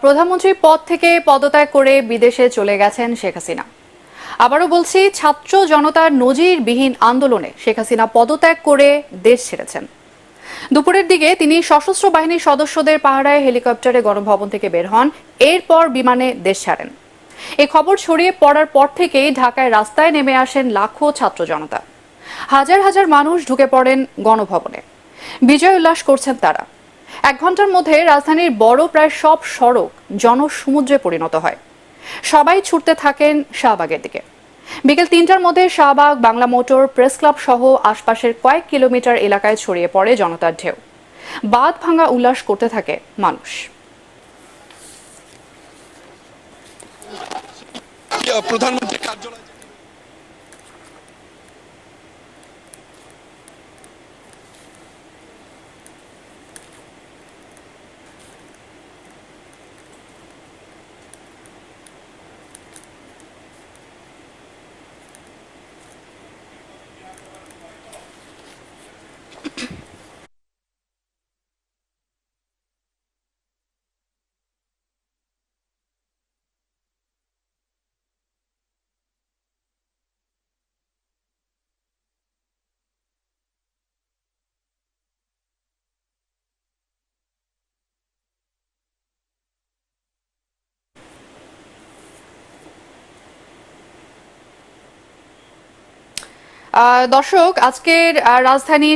প্রধানমন্ত্রীর পদ থেকে পদত্যাগ করে বিদেশে চলে গেছেন শেখ হাসিনা। আবারও বলছি, ছাত্র জনতার নজিরবিহীন আন্দোলনে শেখ হাসিনা পদত্যাগ করে দেশ ছেড়েছেন। দুপুরের দিকে তিনি সশস্ত্র বাহিনীর সদস্যদের পাহারায় হেলিকপ্টারে গণভবন থেকে বের হন, এরপর বিমানে দেশ ছাড়েন। এই খবর ছড়িয়ে পড়ার পর থেকেই ঢাকায় রাস্তায় নেমে আসেন লাখো ছাত্র জনতা। হাজার হাজার মানুষ ঢুকে পড়েন গণভবনে, বিজয় উল্লাস করছেন তারা। 1 ঘন্টার মধ্যে রাজধানীর বড় প্রায় সব সড়ক জনসমুদ্রে পরিণত হয়। সবাই ছুটতে থাকেন শাহবাগের দিকে। বিকেল 3টার মধ্যে Shahbag, Bangla motor, press club সহ আশপাশের কয়েক কিলোমিটার এলাকায় ছড়িয়ে পড়ে জনতার ঢেউ। বাঁধ ভাঙা উল্লাস করতে থাকে মানুষ। প্রধানমন্ত্রী কার্যালয় দর্শক, আজকের রাজধানী